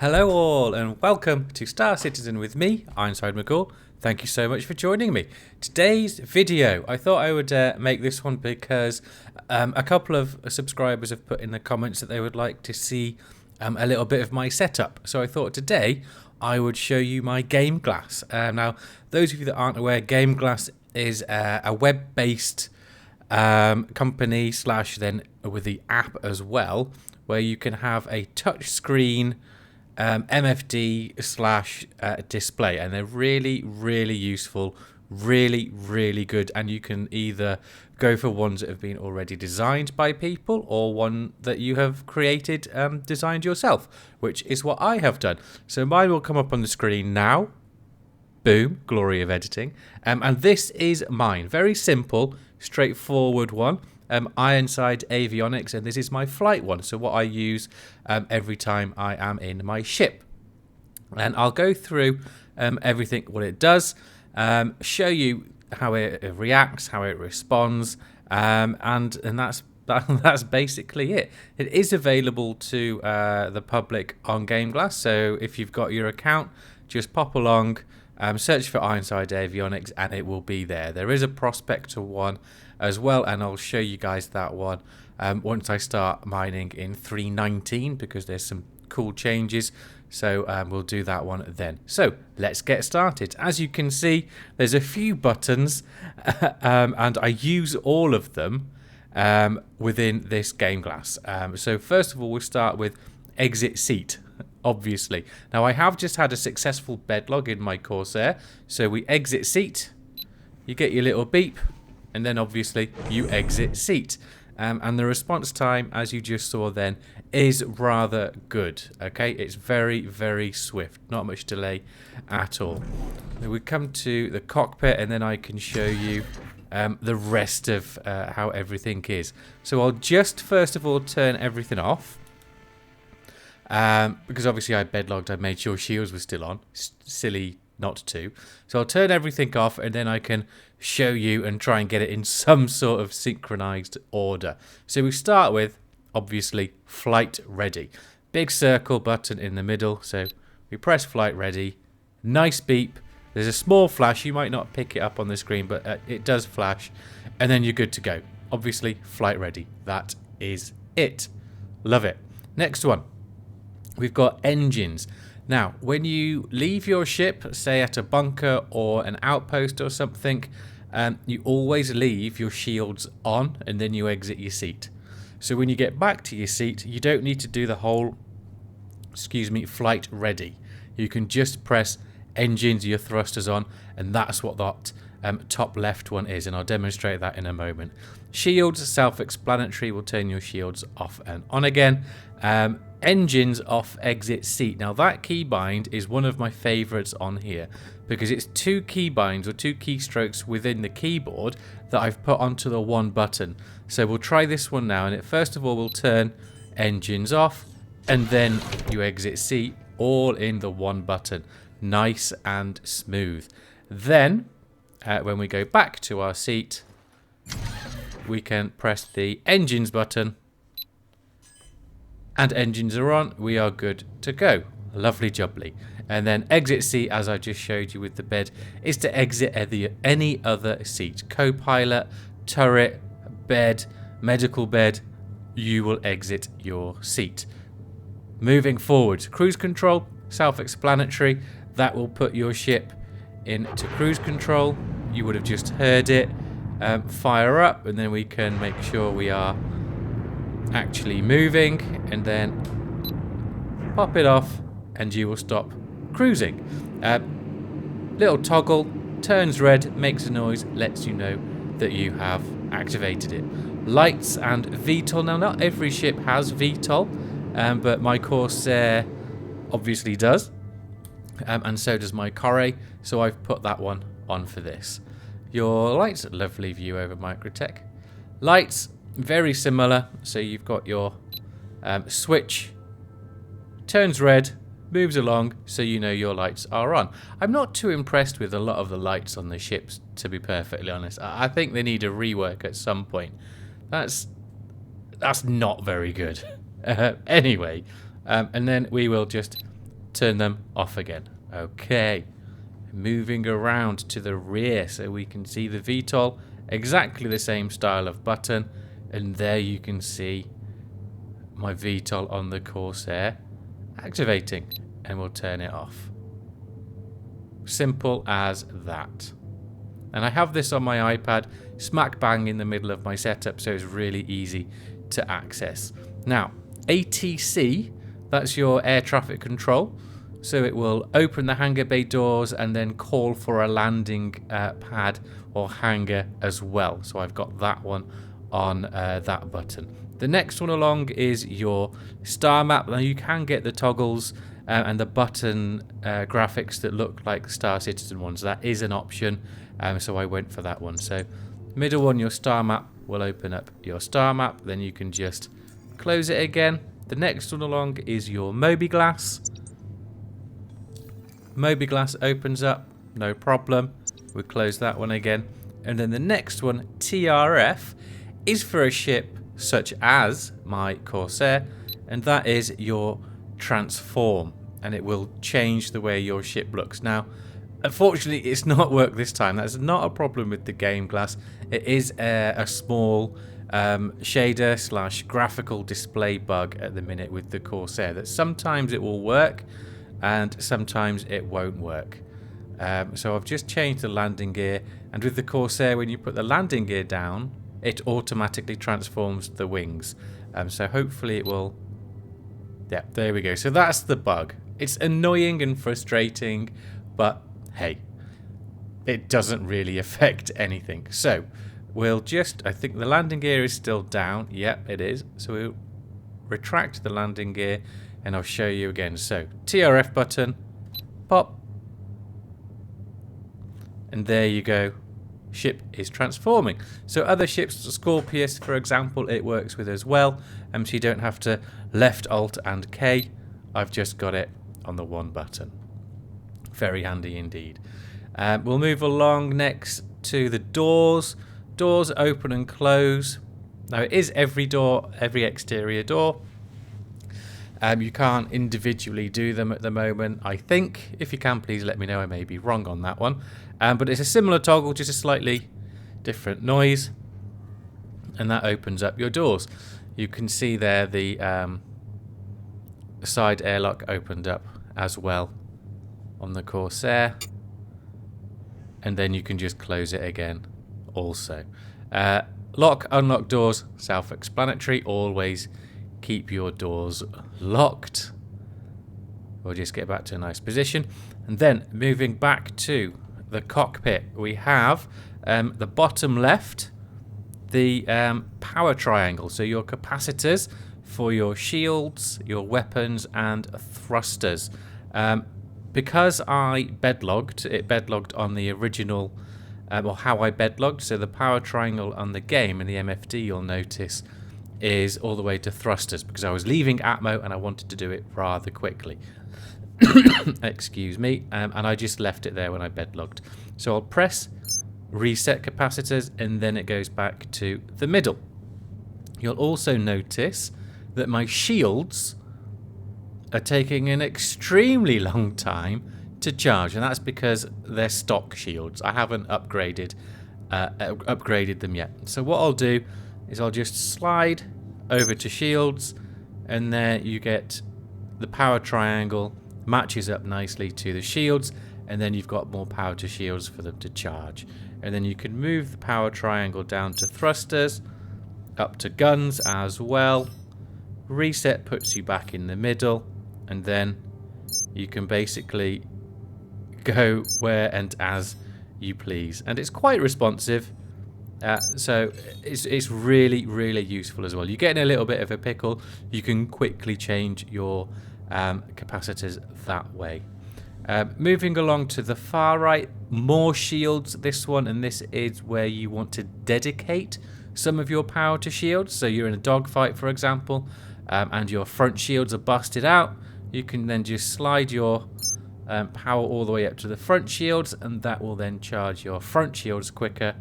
Hello all and welcome to Star Citizen with me, Ironside McCall. Thank you so much for joining me. Today's video, I thought I would make this one because a couple of subscribers have put in the comments that they would like to see a little bit of my setup. So I thought today I would show you my GameGlass. Now, those of you that aren't aware, GameGlass is a web-based company slash then with the app as well, where you can have a touch screen MFD slash display, and they're really useful, really good, and you can either go for ones that have been already designed by people or one that you have created, designed yourself, which is what I have done. So mine will come up on the screen now. Boom, glory of editing. And this is mine. Very simple, straightforward one. Ironside Avionics, and this is my flight one. So what I use every time I am in my ship. And I'll go through everything, what it does, show you how it reacts, how it responds, and that's basically it. It is available to the public on GameGlass, so if you've got your account, just pop along, search for Ironside Avionics, and it will be there. There is a Prospector one as well, and I'll show you guys that one once I start mining in 3.19, because there's some cool changes. So we'll do that one then. So let's get started. As you can see, there's a few buttons and I use all of them within this GameGlass. So first of all, we'll start with exit seat, obviously. Now I have just had a successful bed log in my Corsair. So we exit seat, you get your little beep, and then obviously you exit seat. And the response time, as you just saw then, is rather good. Okay, it's very swift, not much delay at all. Then we come to the cockpit, and then I can show you the rest of how everything is. So I'll just first of all turn everything off, because obviously I bedlogged, I made sure shields were still on. Silly not to. So I'll turn everything off, and then I can show you and try and get it in some sort of synchronized order. So we start with, obviously, flight ready. Big circle button in the middle. So we press flight ready. Nice beep. There's a small flash. You might not pick it up on the screen, but it does flash. And then you're good to go. Obviously, flight ready. That is it. Love it. Next one. We've got engines. Now, when you leave your ship, say at a bunker or an outpost or something, you always leave your shields on, and then you exit your seat. So when you get back to your seat, you don't need to do the whole, flight ready. You can just press engines, your thrusters on, and that's what that top left one is, and I'll demonstrate that in a moment. Shields, self-explanatory, will turn your shields off and on again. Engines off, exit seat. Now that keybind is one of my favorites on here, because it's two keybinds or two keystrokes within the keyboard that I've put onto the one button. So we'll try this one now, and it first of all will turn engines off, and then you exit seat, all in the one button. Nice and smooth. Then when we go back to our seat, we can press the engines button, and engines are on. We are good to go. Lovely jubbly. And then exit seat, as I just showed you with the bed, is to exit any other seat. Co-pilot, turret, bed, medical bed, you will exit your seat. Moving forward, cruise control, self-explanatory. That will put your ship into cruise control. You would have just heard it. Fire up, and then we can make sure we are actually moving, and then pop it off, and you will stop cruising. Little toggle turns red, makes a noise, lets you know that you have activated it. Lights and VTOL. Now, not every ship has VTOL, but my Corsair obviously does, and so does my Corre, so I've put that one on for this. Your lights, lovely view over Microtech. Lights, very similar. So you've got your switch, turns red, moves along, so you know your lights are on. I'm not too impressed with a lot of the lights on the ships, to be perfectly honest. I think they need a rework at some point. That's not very good. Anyway, and then we will just turn them off again. Okay. Moving around to the rear so we can see the VTOL, exactly the same style of button, and there you can see my VTOL on the Corsair activating, and we'll turn it off. Simple as that. And I have this on my iPad smack bang in the middle of my setup, so it's really easy to access. Now, ATC, that's your air traffic control. So it will open the hangar bay doors and then call for a landing pad or hangar as well. So I've got that one on that button. The next one along is your star map. Now you can get the toggles and the button graphics that look like Star Citizen ones. That is an option, so I went for that one. So middle one, your star map, will open up your star map. Then you can just close it again. The next one along is your MobiGlass. MobiGlass opens up, no problem. We close that one again. And then the next one, TRF, is for a ship such as my Corsair, and that is your transform, and it will change the way your ship looks. Now, unfortunately, it's not worked this time. That's not a problem with the GameGlass. It is a small shader / graphical display bug at the minute with the Corsair, that sometimes it will work and sometimes it won't work. So I've just changed the landing gear, and with the Corsair, when you put the landing gear down, it automatically transforms the wings. So hopefully it will... Yeah, there we go. So that's the bug. It's annoying and frustrating, but hey, it doesn't really affect anything. So we'll just... I think the landing gear is still down. Yep, it is. So we'll retract the landing gear, and I'll show you again. So TRF button, pop, and there you go. Ship is transforming. So other ships, Scorpius for example, it works with as well. So you don't have to left Alt and K. I've just got it on the one button. Very handy indeed. We'll move along next to the doors. Doors open and close. Now it is every door, every exterior door. You can't individually do them at the moment, I think. If you can, please let me know. I may be wrong on that one. But it's a similar toggle, just a slightly different noise. And that opens up your doors. You can see there the side airlock opened up as well on the Corsair. And then you can just close it again also. Lock, unlock doors, self-explanatory. Always keep your doors locked. We'll just get back to a nice position. And then moving back to the cockpit, we have the bottom left, the power triangle. So your capacitors for your shields, your weapons, and thrusters. Because I bedlogged, it bedlogged on the original, or how I bedlogged. So the power triangle on the game in the MFD, you'll notice, is all the way to thrusters, because I was leaving Atmo and I wanted to do it rather quickly. Excuse me. And I just left it there when I bedlogged. So I'll press reset capacitors, and then it goes back to the middle. You'll also notice that my shields are taking an extremely long time to charge, and that's because they're stock shields. I haven't upgraded them yet. So what I'll do is I'll just slide over to shields, and there you get the power triangle matches up nicely to the shields, and then you've got more power to shields for them to charge. And then you can move the power triangle down to thrusters, up to guns as well. Reset puts you back in the middle, and then you can basically go where and as you please. And it's quite responsive. So it's really, really useful as well. You get in a little bit of a pickle, you can quickly change your capacitors that way. Moving along to the far right, more shields, this one, and this is where you want to dedicate some of your power to shields. So you're in a dogfight, for example, and your front shields are busted out. You can then just slide your power all the way up to the front shields, and that will then charge your front shields quicker.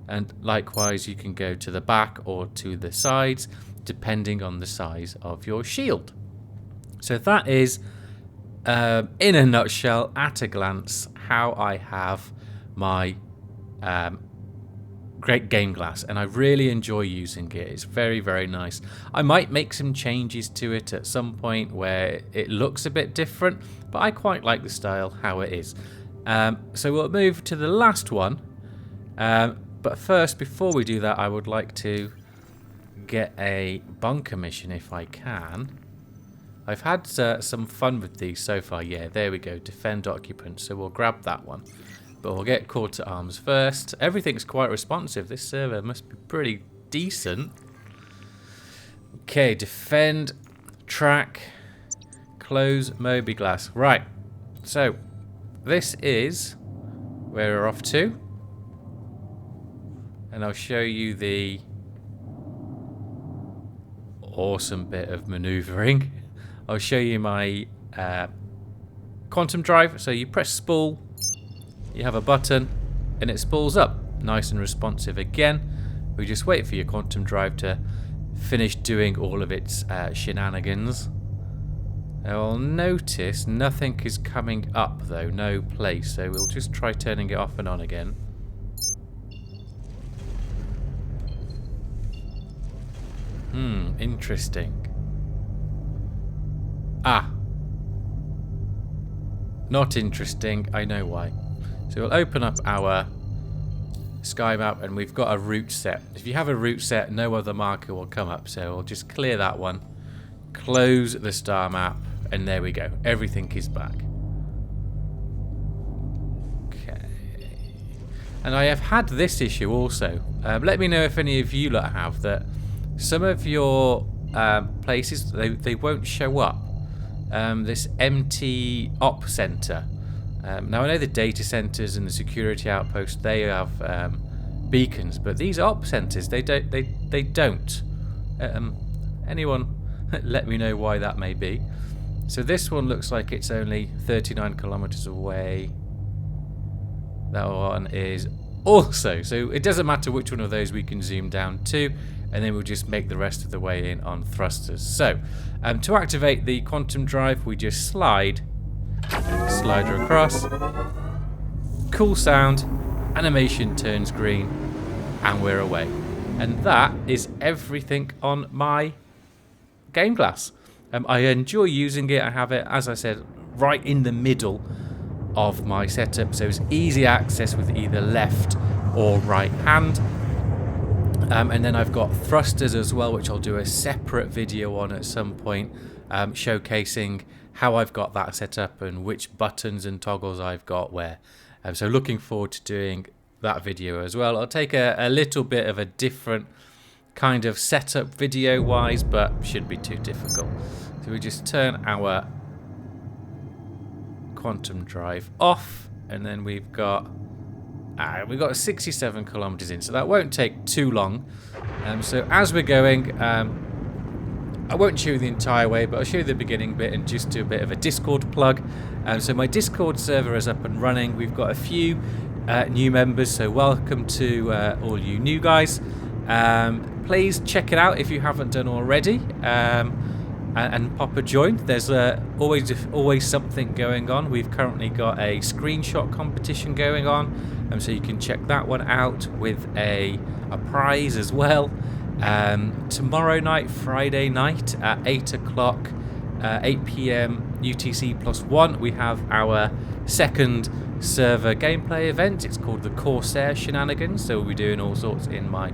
And likewise, you can go to the back or to the sides, depending on the size of your shield. So that is in a nutshell, at a glance, how I have my great GameGlass, and I really enjoy using it. It's very, very nice. I might make some changes to it at some point where it looks a bit different, but I quite like the style how it is. So we'll move to the last one. But first, before we do that, I would like to get a bunker mission if I can. I've had some fun with these so far. Yeah, there we go. Defend occupants. So we'll grab that one. But we'll get call to arms first. Everything's quite responsive. This server must be pretty decent. Okay, defend, track, close, mobiGlass. Right. So, this is where we're off to. And I'll show you the awesome bit of maneuvering. I'll show you my quantum drive. So you press spool. You have a button and it spools up, nice and responsive again. We just wait for your quantum drive to finish doing all of its shenanigans. Now I'll notice nothing is coming up though, no place, so we'll just try turning it off and on again. Interesting. Not interesting, I know why. So we'll open up our sky map and we've got a route set. If you have a route set, no other marker will come up. So we'll just clear that one, close the star map, and there we go. Everything is back. Okay. And I have had this issue also. Let me know if any of you lot have that. Some of your places, they won't show up. This empty op center. Now I know the data centers and the security outposts, they have beacons, but these op centers they don't. Anyone let me know why that may be. So this one looks like it's only 39 kilometers away. That one is also, so it doesn't matter which one of those we can zoom down to, and then we'll just make the rest of the way in on thrusters. So to activate the quantum drive, we just slide slider across, cool sound, animation turns green, and we're away. And that is everything on my GameGlass. I enjoy using it. I have it, as I said, right in the middle of my setup, so it's easy access with either left or right hand. And then I've got thrusters as well, which I'll do a separate video on at some point, showcasing how I've got that set up and which buttons and toggles I've got where. So looking forward to doing that video as well. I'll take a little bit of a different kind of setup video wise, but shouldn't be too difficult. So we just turn our quantum drive off, and then we've got 67 kilometers in, so that won't take too long. So as we're going, I won't show you the entire way, but I'll show you the beginning bit and just do a bit of a Discord plug. So my Discord server is up and running. We've got a few new members, so welcome to all you new guys. Please check it out if you haven't done already, and pop a join. There's always something going on. We've currently got a screenshot competition going on, so you can check that one out with a prize as well. Tomorrow night, Friday night at 8 o'clock, 8 p.m. UTC +1, we have our second server gameplay event. It's called the Corsair Shenanigans, so we'll be doing all sorts in my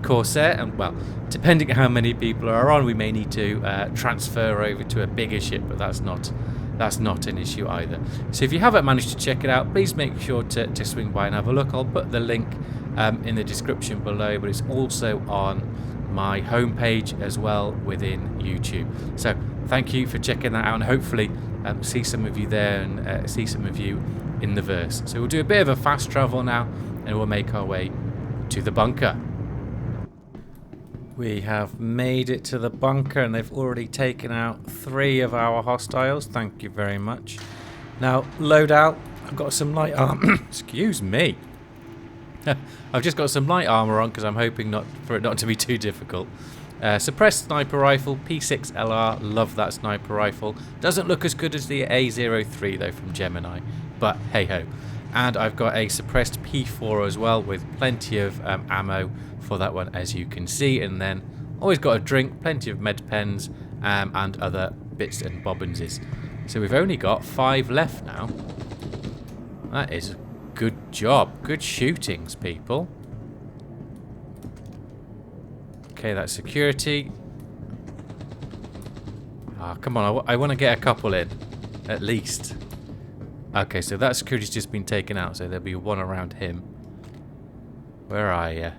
Corsair, and well, depending on how many people are on, we may need to transfer over to a bigger ship, but that's not an issue either. So if you haven't managed to check it out, please make sure to swing by and have a look. I'll put the link in the description below, but it's also on my homepage as well within YouTube. So thank you for checking that out, and hopefully see some of you there and see some of you in the verse. So we'll do a bit of a fast travel now, and we'll make our way to the bunker. We have made it to the bunker, and they've already taken out 3 of our hostiles. Thank you very much. Now, loadout. I've got some light armor. Excuse me. I've just got some light armor on because I'm hoping for it not to be too difficult. Suppressed sniper rifle, P6LR, love that sniper rifle. Doesn't look as good as the A03 though from Gemini, but hey ho. And I've got a suppressed P4 as well with plenty of ammo for that one, as you can see. And then always got a drink, plenty of med pens and other bits and bobbinses. So we've only got 5 left now. That is a good job. Good shootings, people. Okay, that's security. Ah, come on, I want to get a couple in, at least. Okay, so that security's just been taken out, so there'll be one around him. Where are you?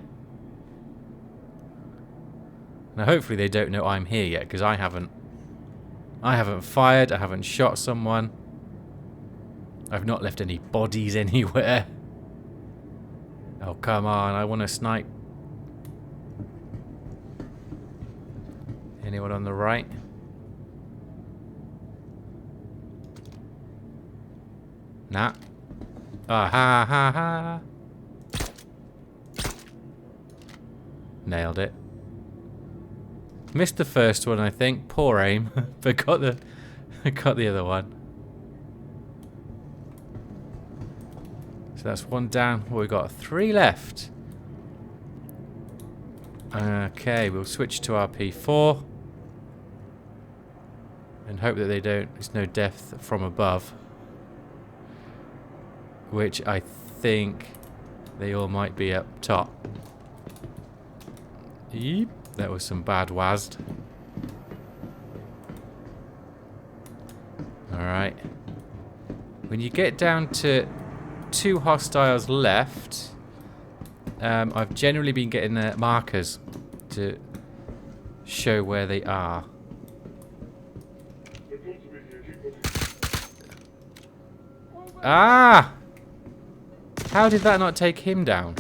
Now, hopefully they don't know I'm here yet, because I haven't fired, I haven't shot someone. I've not left any bodies anywhere. Oh, come on, I want to snipe. Anyone on the right? Nah. Ah, ha, ha, ha. Nailed it. Missed the first one, I think. Poor aim. But got the other one. So that's one down. Well, we've got 3 left. Okay, we'll switch to our P4. And hope that there's no death from above. Which I think they all might be up top. Yep, that was some bad WASD. Alright. When you get down to 2 hostiles left, I've generally been getting markers to show where they are. Ah! How did that not take him down?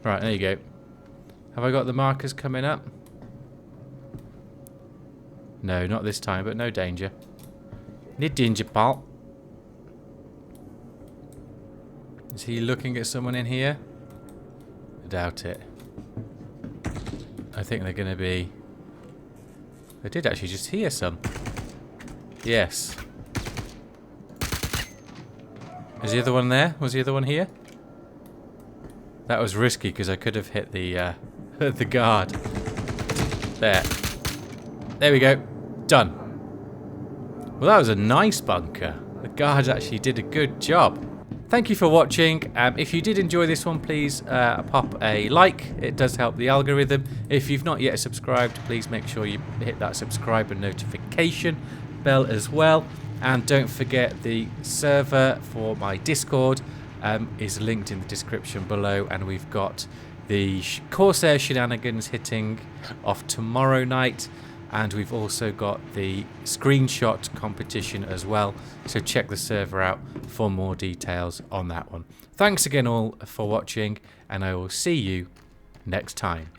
Right, there you go. Have I got the markers coming up? No, not this time, but no danger. No danger, pal. Is he looking at someone in here? I doubt it. I think they're going to be... I did actually just hear some. Yes. Is the other one there? Was the other one here? That was risky because I could have hit the the guard. There. There we go. Done. Well, that was a nice bunker. The guard actually did a good job. Thank you for watching. If you did enjoy this one, please pop a like. It does help the algorithm. If you've not yet subscribed, please make sure you hit that subscribe and notification bell as well. And don't forget the server for my Discord is linked in the description below. And we've got the Corsair shenanigans hitting off tomorrow night. And we've also got the screenshot competition as well. So check the server out for more details on that one. Thanks again all for watching. And I will see you next time.